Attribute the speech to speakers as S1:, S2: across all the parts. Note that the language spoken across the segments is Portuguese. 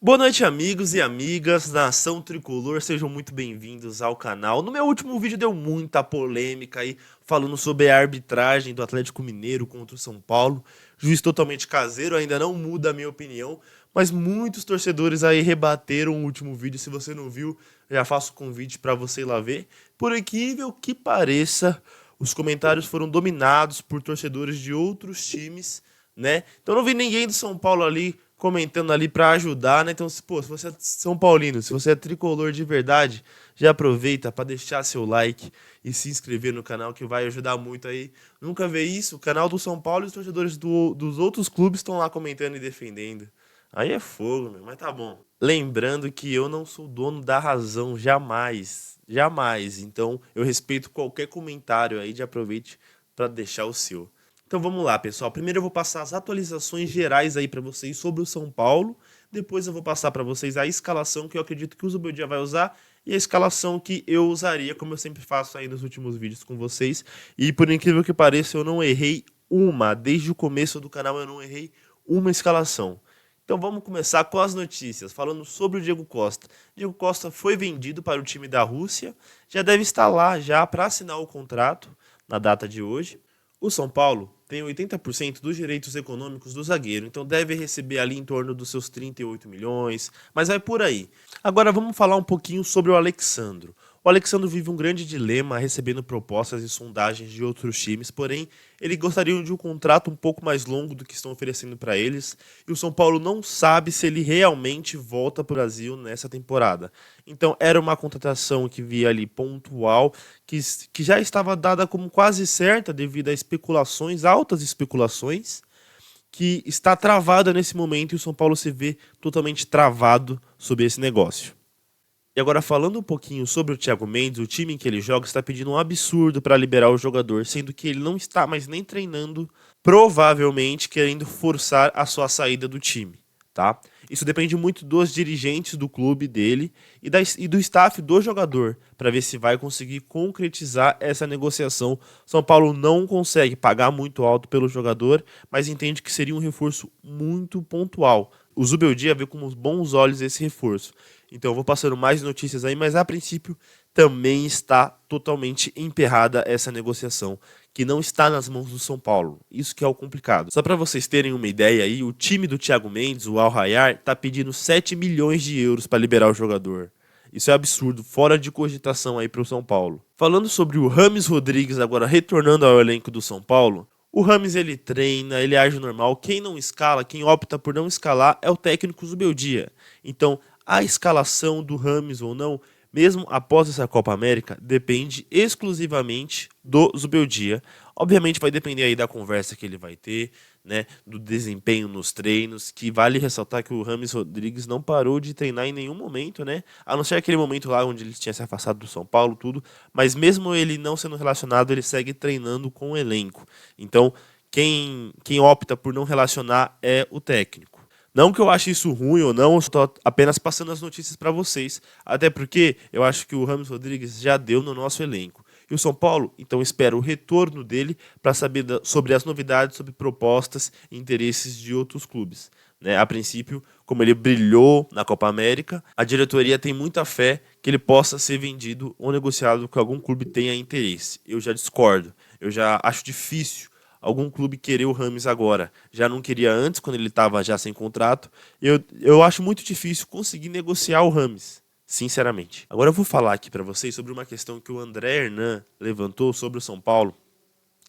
S1: Boa noite, amigos e amigas, nação tricolor, sejam muito bem-vindos ao canal. No meu último vídeo deu muita polêmica aí, falando sobre a arbitragem do Atlético Mineiro contra o São Paulo. Juiz totalmente caseiro, ainda não muda a minha opinião, mas muitos torcedores aí rebateram o último vídeo. Se você não viu, já faço o convite para você ir lá ver. Por incrível que pareça, os comentários foram dominados por torcedores de outros times, né? Então não vi ninguém do São Paulo ali comentando ali pra ajudar, né? Então, se você é São Paulino, se você é tricolor de verdade, já aproveita pra deixar seu like e se inscrever no canal que vai ajudar muito aí. Nunca vê isso? O canal do São Paulo e os torcedores dos outros clubes estão lá comentando e defendendo. Aí é fogo, meu, mas tá bom. Lembrando que eu não sou dono da razão, jamais. Jamais. Então, eu respeito qualquer comentário aí, de aproveite pra deixar o seu. Então vamos lá, pessoal. Primeiro eu vou passar as atualizações gerais aí para vocês sobre o São Paulo. Depois eu vou passar para vocês a escalação que eu acredito que o Zubeldia vai usar e a escalação que eu usaria, como eu sempre faço aí nos últimos vídeos com vocês. E por incrível que pareça, eu não errei uma. Desde o começo do canal eu não errei uma escalação. Então vamos começar com as notícias, falando sobre o Diego Costa. Diego Costa foi vendido para o time da Rússia, já deve estar lá já para assinar o contrato na data de hoje. O São Paulo tem 80% dos direitos econômicos do zagueiro, então deve receber ali em torno dos seus 38 milhões, mas vai por aí. Agora vamos falar um pouquinho sobre o Alexandro. O Alexandro vive um grande dilema recebendo propostas e sondagens de outros times, porém ele gostaria de um contrato um pouco mais longo do que estão oferecendo para eles, e o São Paulo não sabe se ele realmente volta para o Brasil nessa temporada. Então era uma contratação que via ali pontual, que já estava dada como quase certa devido a especulações, altas especulações, que está travada nesse momento e o São Paulo se vê totalmente travado sobre esse negócio. E agora falando um pouquinho sobre o Thiago Mendes, o time em que ele joga está pedindo um absurdo para liberar o jogador, sendo que ele não está mais nem treinando, provavelmente querendo forçar a sua saída do time, tá? Isso depende muito dos dirigentes do clube dele e do staff do jogador, para ver se vai conseguir concretizar essa negociação. São Paulo não consegue pagar muito alto pelo jogador, mas entende que seria um reforço muito pontual. O Zubeldia vê com bons olhos esse reforço. Então eu vou passando mais notícias aí, mas a princípio também está totalmente emperrada essa negociação, que não está nas mãos do São Paulo. Isso que é o complicado. Só para vocês terem uma ideia aí, o time do Thiago Mendes, o Al Rayyan, está pedindo 7 milhões de euros para liberar o jogador. Isso é absurdo, fora de cogitação aí para o São Paulo. Falando sobre o Rames Rodrigues agora retornando ao elenco do São Paulo, o Rames ele treina, ele age normal. Quem não escala, quem opta por não escalar é o técnico Zubeldia. Então, a escalação do Rames ou não, mesmo após essa Copa América, depende exclusivamente do Zubeldia. Obviamente vai depender aí da conversa que ele vai ter, né, do desempenho nos treinos, que vale ressaltar que o Rames Rodrigues não parou de treinar em nenhum momento, né, a não ser aquele momento lá onde ele tinha se afastado do São Paulo, tudo, mas mesmo ele não sendo relacionado, ele segue treinando com o elenco. Então, quem opta por não relacionar é o técnico. Não que eu ache isso ruim ou não, eu estou apenas passando as notícias para vocês. Até porque eu acho que o Rames Rodrigues já deu no nosso elenco. E o São Paulo, então, espera o retorno dele para saber sobre as novidades, sobre propostas e interesses de outros clubes. Né? A princípio, como ele brilhou na Copa América, a diretoria tem muita fé que ele possa ser vendido ou negociado com algum clube tenha interesse. Eu já discordo, eu já acho difícil algum clube querer o Rames agora. Já não queria antes, quando ele estava já sem contrato. Eu acho muito difícil conseguir negociar o Rames, sinceramente. Agora eu vou falar aqui para vocês sobre uma questão que o André Hernan levantou sobre o São Paulo,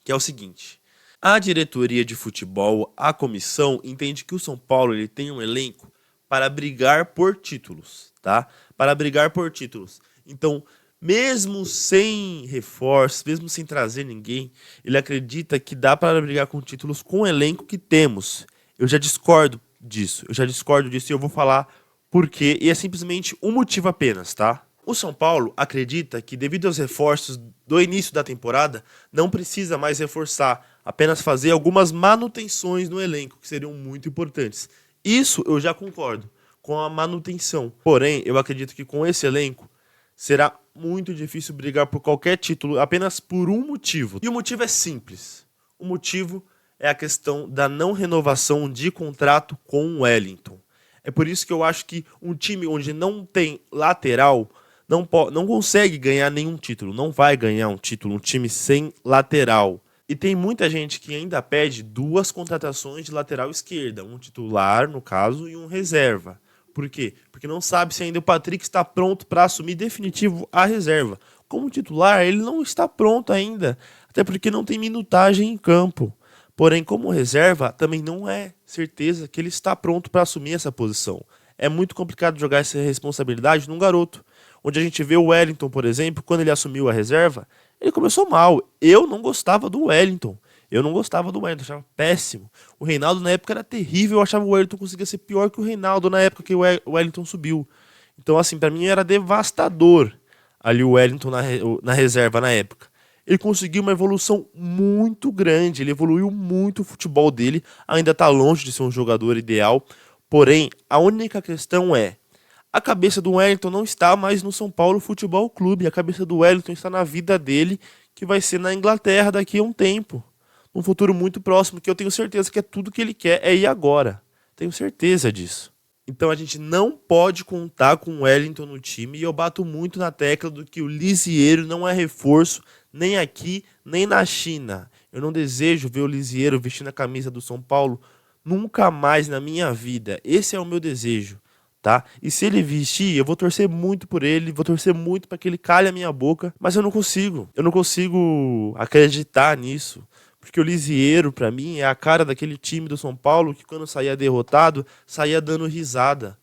S1: que é o seguinte. A diretoria de futebol, a comissão, entende que o São Paulo ele tem um elenco para brigar por títulos, tá? Para brigar por títulos. Então, mesmo sem reforços, mesmo sem trazer ninguém, ele acredita que dá para brigar com títulos com o elenco que temos. Eu já discordo disso, e eu vou falar por quê, e é simplesmente um motivo apenas, tá? O São Paulo acredita que, devido aos reforços do início da temporada, não precisa mais reforçar, apenas fazer algumas manutenções no elenco, que seriam muito importantes. Isso eu já concordo com a manutenção. Porém, eu acredito que com esse elenco será muito difícil brigar por qualquer título apenas por um motivo. E o motivo é simples. O motivo é a questão da não renovação de contrato com o Wellington. É por isso que eu acho que um time onde não tem lateral não consegue ganhar nenhum título, não vai ganhar um título, um time sem lateral. E tem muita gente que ainda pede duas contratações de lateral esquerda, um titular, no caso, e um reserva. Por quê? Porque não sabe se ainda o Patrick está pronto para assumir definitivo a reserva. Como titular, ele não está pronto ainda, até porque não tem minutagem em campo. Porém, como reserva, também não é certeza que ele está pronto para assumir essa posição. É muito complicado jogar essa responsabilidade num garoto. Onde a gente vê o Wellington, por exemplo, quando ele assumiu a reserva, ele começou mal. Eu não gostava do Wellington. Eu não gostava do Wellington, achava péssimo. O Reinaldo na época era terrível, eu achava que o Wellington conseguia ser pior que o Reinaldo na época que o Wellington subiu. Então, assim, pra mim era devastador ali o Wellington na reserva na época. Ele conseguiu uma evolução muito grande, ele evoluiu muito o futebol dele, ainda tá longe de ser um jogador ideal, porém, a única questão é, a cabeça do Wellington não está mais no São Paulo Futebol Clube, a cabeça do Wellington está na vida dele, que vai ser na Inglaterra daqui a um tempo, num futuro muito próximo, que eu tenho certeza que é tudo que ele quer é ir agora, tenho certeza disso. Então a gente não pode contar com o Wellington no time e eu bato muito na tecla do que o Lisieiro não é reforço nem aqui, nem na China. Eu não desejo ver o Lisieiro vestindo a camisa do São Paulo nunca mais na minha vida. Esse é o meu desejo, tá? E se ele vestir, eu vou torcer muito por ele, vou torcer muito para que ele calhe a minha boca, mas eu não consigo. Eu não consigo acreditar nisso. Porque o Lisieiro, pra mim, é a cara daquele time do São Paulo que quando saía derrotado, saía dando risada.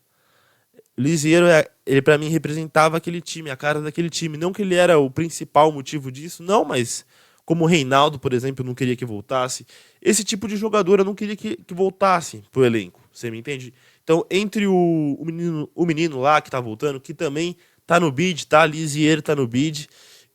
S1: O Lisieiro, ele para mim representava aquele time, a cara daquele time. Não que ele era o principal motivo disso, não, mas como o Reinaldo, por exemplo, eu não queria que voltasse. Esse tipo de jogador eu não queria que voltasse pro elenco, você me entende? Então, entre o menino lá que tá voltando, que também tá no bid, tá? Lisieiro tá no bid,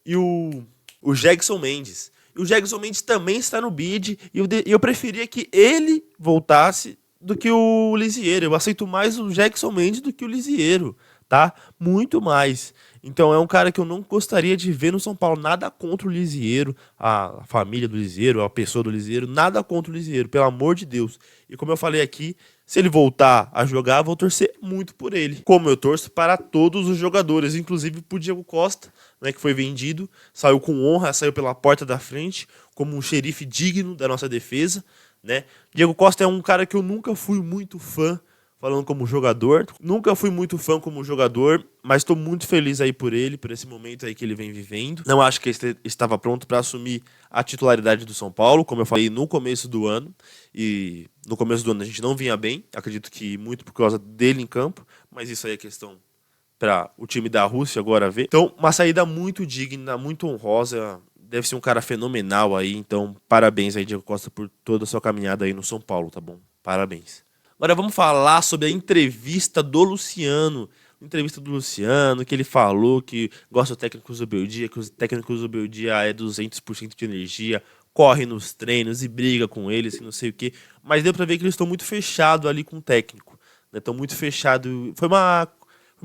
S1: e o Jackson Mendes. E o Jackson Mendes também está no bid, e eu preferia que ele voltasse do que o Lisieiro. Eu aceito mais o Jackson Mendes do que o Lisieiro, tá? Muito mais. Então é um cara que eu não gostaria de ver no São Paulo. Nada contra o Lisieiro, a família do Lisieiro, a pessoa do Lisieiro, nada contra o Lisieiro, pelo amor de Deus. E como eu falei aqui, se ele voltar a jogar, eu vou torcer muito por ele. Como eu torço para todos os jogadores, inclusive pro Diego Costa, né, que foi vendido, saiu com honra, saiu pela porta da frente, como um xerife digno da nossa defesa, né? Diego Costa é um cara que eu nunca fui muito fã, falando como jogador. Nunca fui muito fã como jogador, mas estou muito feliz aí por ele, por esse momento aí que ele vem vivendo. Não acho que ele estava pronto para assumir a titularidade do São Paulo, como eu falei no começo do ano. E no começo do ano a gente não vinha bem, acredito que muito por causa dele em campo, mas isso aí é questão para o time da Rússia agora ver. Então, uma saída muito digna, muito honrosa. Deve ser um cara fenomenal aí, então parabéns aí, Diego Costa, por toda a sua caminhada aí no São Paulo, tá bom? Parabéns. Agora vamos falar sobre a entrevista do Luciano. Entrevista do Luciano, que ele falou que gosta do técnico Zubeldia, que o técnico Zubeldia é 200% de energia, corre nos treinos e briga com eles, e não sei o quê. Mas deu pra ver que eles estão muito fechados ali com o técnico, né? Estão muito fechados. Foi uma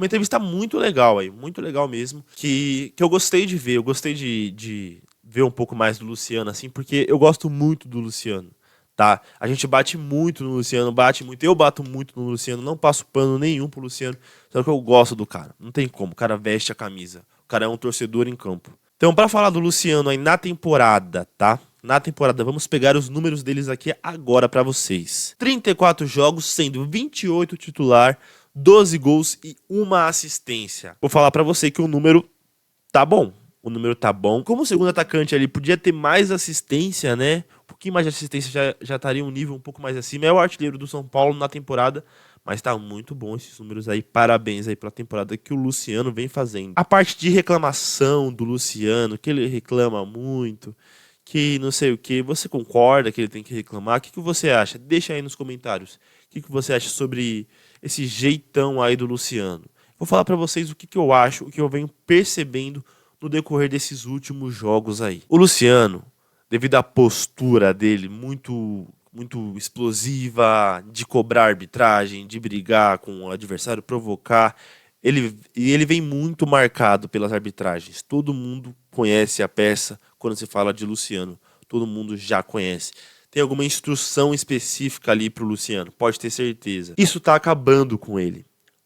S1: entrevista muito legal aí, muito legal mesmo, que eu gostei de ver. Eu gostei de ver um pouco mais do Luciano, assim, porque eu gosto muito do Luciano, tá? A gente bate muito no Luciano, bate muito, eu bato muito no Luciano, não passo pano nenhum pro Luciano, só que eu gosto do cara, não tem como, o cara veste a camisa, o cara é um torcedor em campo. Então, pra falar do Luciano aí na temporada, tá? Na temporada, vamos pegar os números deles aqui agora pra vocês. 34 jogos, sendo 28 titular, 12 gols e uma assistência. Vou falar pra você que o número tá bom. O número tá bom. Como segundo atacante ali, podia ter mais assistência, né? Um pouquinho mais de assistência já estaria um nível um pouco mais acima. É o artilheiro do São Paulo na temporada, mas tá muito bom esses números aí. Parabéns aí pela temporada que o Luciano vem fazendo. A parte de reclamação do Luciano, que ele reclama muito, que não sei o que, você concorda que ele tem que reclamar? O que você acha? Deixa aí nos comentários. O que você acha sobre esse jeitão aí do Luciano? Vou falar pra vocês o que eu acho, o que eu venho percebendo no decorrer desses últimos jogos aí. O Luciano, devido à postura dele muito explosiva, de cobrar arbitragem, de brigar com o adversário, provocar, ele vem muito marcado pelas arbitragens. Todo mundo conhece a peça quando se fala de Luciano. Todo mundo já conhece. tem alguma instrução específica ali pro Luciano, pode ter certeza. Isso tá acabando com ele,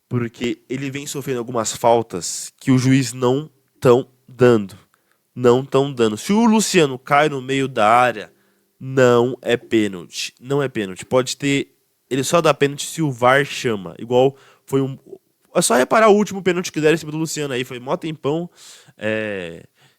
S1: porque ele vem sofrendo algumas faltas que o juiz não estão dando. Não estão dando. Se o Luciano cai no meio da área, não é pênalti. Não é pênalti. Pode ter. Ele só dá pênalti se o VAR chama. Igual foi um. É só reparar o último pênalti que deram em cima do Luciano aí. Foi mó tempão.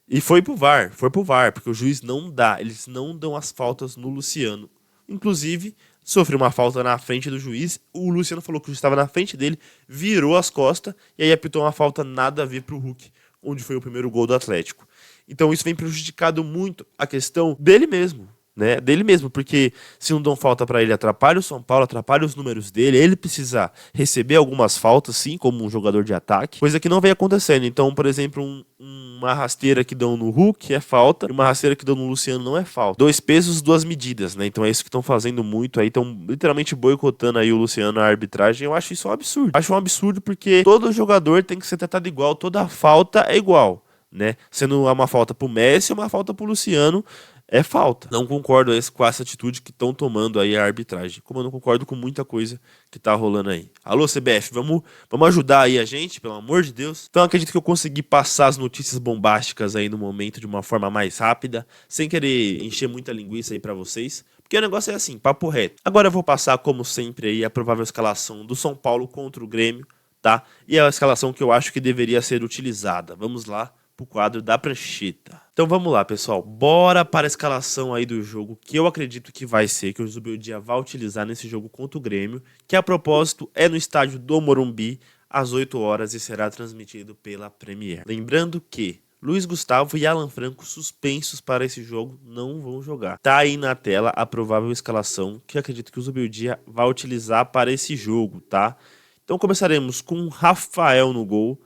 S1: E foi pro VAR. Foi pro VAR. Porque o juiz não dá. Eles não dão as faltas no Luciano. Inclusive, sofreu uma falta na frente do juiz. O Luciano falou que o juiz estava na frente dele, virou as costas e aí apitou uma falta nada a ver pro Hulk, onde foi o primeiro gol do Atlético. Então isso vem prejudicado muito a questão dele mesmo, né? Dele mesmo, porque se não dão falta para ele, atrapalha o São Paulo, atrapalha os números dele, ele precisa receber algumas faltas, sim, como um jogador de ataque, coisa que não vem acontecendo. Então, por exemplo, uma rasteira que dão no Hulk é falta, e uma rasteira que dão no Luciano não é falta. 2 pesos, 2 medidas, né? Então é isso que estão fazendo muito aí, estão literalmente boicotando aí o Luciano na arbitragem. Eu acho isso um absurdo. Acho um absurdo porque todo jogador tem que ser tratado igual, toda falta é igual, né? Sendo uma falta pro Messi ou uma falta pro Luciano, é falta. Não concordo com essa atitude que estão tomando aí a arbitragem, como eu não concordo com muita coisa que tá rolando aí. Alô, CBF, vamos ajudar aí a gente, pelo amor de Deus. Então acredito que eu consegui passar as notícias bombásticas aí no momento de uma forma mais rápida, sem querer encher muita linguiça aí pra vocês, porque o negócio é assim, papo reto. Agora eu vou passar, como sempre, aí a provável escalação do São Paulo contra o Grêmio, tá? E a escalação que eu acho que deveria ser utilizada. Vamos lá pro quadro da prancheta. Então vamos lá, pessoal. Bora para a escalação aí do jogo que eu acredito que vai ser, que o Zubeldia vai utilizar nesse jogo contra o Grêmio, que a propósito é no estádio do Morumbi, às 8 horas e será transmitido pela Premier. Lembrando que Luiz Gustavo e Alan Franco, suspensos para esse jogo, não vão jogar. Tá aí na tela a provável escalação que eu acredito que o Zubeldia vai utilizar para esse jogo, tá? Então começaremos com Rafael no gol,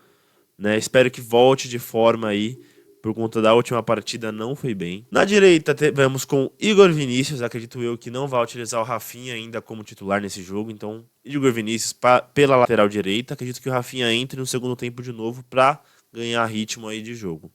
S1: né? Espero que volte de forma aí, por conta da última partida não foi bem. Na direita vamos com Igor Vinícius, acredito eu que não vai utilizar o Rafinha ainda como titular nesse jogo, então Igor Vinícius pela lateral direita, acredito que o Rafinha entre no segundo tempo de novo para ganhar ritmo aí de jogo.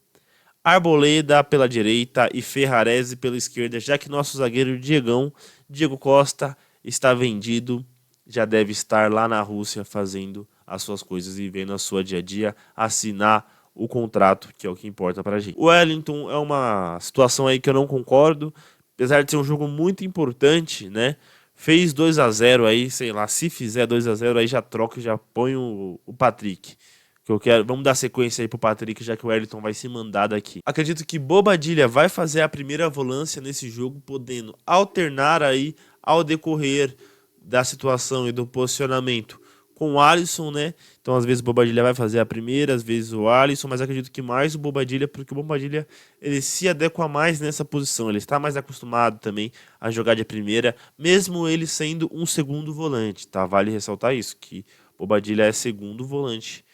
S1: Arboleda pela direita e Ferrarese pela esquerda, já que nosso zagueiro Diego Costa está vendido, já deve estar lá na Rússia fazendo as suas coisas e vendo a sua dia a dia, assinar o contrato, que é o que importa pra gente. O Wellington é uma situação aí que eu não concordo, apesar de ser um jogo muito importante, né? Fez 2-0 aí, sei lá, se fizer 2-0 aí já troca e já põe o Patrick. Que eu quero, vamos dar sequência aí pro Patrick, já que o Wellington vai se mandar daqui. Acredito que Bobadilha vai fazer a primeira volância nesse jogo, podendo alternar aí ao decorrer da situação e do posicionamento com o Alisson, né? Então às vezes o Bobadilha vai fazer a primeira, às vezes o Alisson, mas acredito que mais o Bobadilha, porque o Bobadilha ele se adequa mais nessa posição, ele está mais acostumado também a jogar de primeira, mesmo ele sendo um segundo volante, tá? Vale ressaltar isso, que o Bobadilha é segundo volante,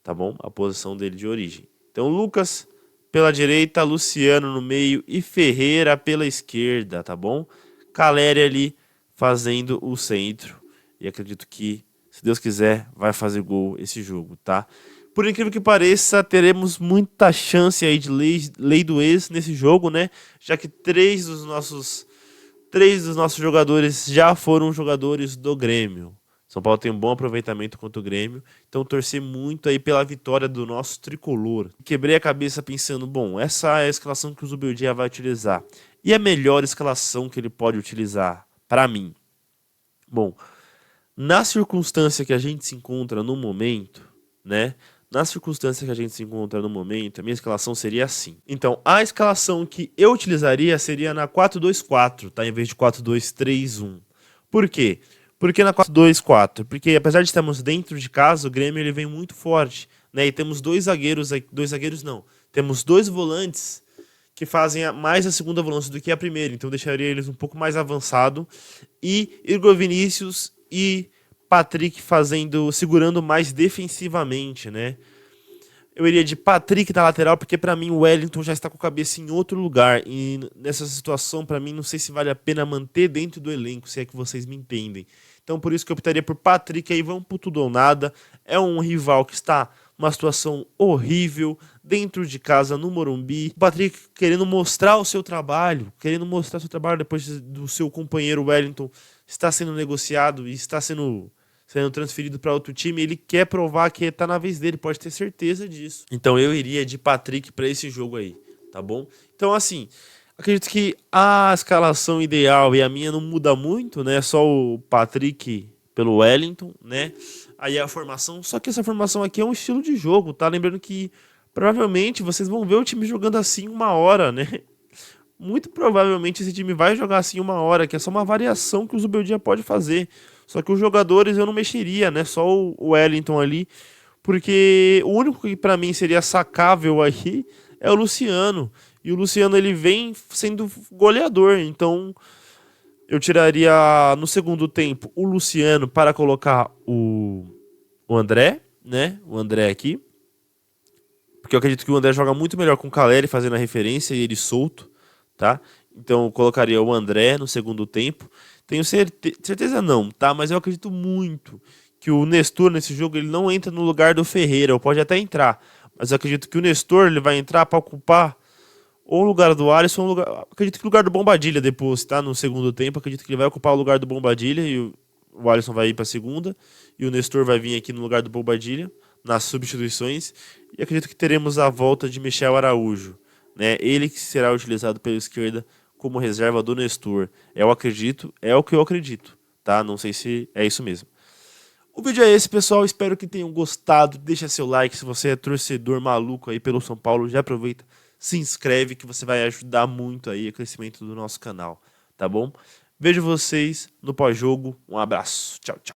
S1: tá bom? A posição dele de origem. Então Lucas pela direita, Luciano no meio e Ferreira pela esquerda, tá bom? Caleri ali fazendo o centro, e acredito que, se Deus quiser, vai fazer gol esse jogo, tá? Por incrível que pareça, teremos muita chance aí de lei do ex nesse jogo, né? Já que três dos nossos jogadores já foram jogadores do Grêmio. São Paulo tem um bom aproveitamento contra o Grêmio, então torcer muito aí pela vitória do nosso tricolor. Quebrei a cabeça pensando, bom, essa é a escalação que o Zubeldia vai utilizar. E a melhor escalação que ele pode utilizar, para mim? Bom, na circunstância que a gente se encontra no momento, né? Na circunstância que a gente se encontra no momento, a minha escalação seria assim. Então, a escalação que eu utilizaria seria na 4-2-4, tá? Em vez de 4-2-3-1. Por quê? Porque na 4-2-4? Porque apesar de estarmos dentro de casa, o Grêmio ele vem muito forte, né? E temos temos dois volantes que fazem mais a segunda volância do que a primeira, então deixaria eles um pouco mais avançado, e Igor Vinícius e Patrick segurando mais defensivamente, né? Eu iria de Patrick na lateral, porque pra mim o Wellington já está com a cabeça em outro lugar, e nessa situação, pra mim, não sei se vale a pena manter dentro do elenco, se é que vocês me entendem. Então por isso que eu optaria por Patrick, aí vamos pro tudo ou nada, é um rival que está uma situação horrível, dentro de casa, no Morumbi. O Patrick querendo mostrar o seu trabalho, depois do seu companheiro Wellington estar sendo negociado e está sendo transferido para outro time. Ele quer provar que está na vez dele, pode ter certeza disso. Então eu iria de Patrick para esse jogo aí, tá bom? Então assim, acredito que a escalação ideal e a minha não muda muito, né? Só o Patrick pelo Wellington, né? Aí a formação, só que essa formação aqui é um estilo de jogo, tá? Lembrando que provavelmente vocês vão ver o time jogando assim 1 hora, né? Muito provavelmente esse time vai jogar assim 1 hora, que é só uma variação que o Zubeldia pode fazer. Só que os jogadores eu não mexeria, né? Só o Wellington ali, porque o único que pra mim seria sacável aí é o Luciano. E o Luciano ele vem sendo goleador, então eu tiraria no segundo tempo o Luciano para colocar o André, né? O André aqui. Porque eu acredito que o André joga muito melhor com o Caleri fazendo a referência e ele solto, tá? Então eu colocaria o André no segundo tempo. Tenho certeza não, tá? Mas eu acredito muito que o Nestor nesse jogo ele não entra no lugar do Ferreira, ou pode até entrar. Mas eu acredito que o Nestor ele vai entrar para ocupar ou o lugar do Alisson, acredito que o lugar do Bombadilha depois, tá? No segundo tempo, acredito que ele vai ocupar o lugar do Bombadilha e o Alisson vai ir para segunda e o Nestor vai vir aqui no lugar do Bombadilha nas substituições e acredito que teremos a volta de Michel Araújo, né? Ele que será utilizado pela esquerda como reserva do Nestor. Eu acredito, é o que eu acredito, tá? Não sei se é isso mesmo. O vídeo é esse, pessoal. Espero que tenham gostado. Deixa seu like se você é torcedor maluco aí pelo São Paulo. Já aproveita, se inscreve que você vai ajudar muito aí o crescimento do nosso canal, tá bom? Vejo vocês no pós-jogo. Um abraço. Tchau, tchau.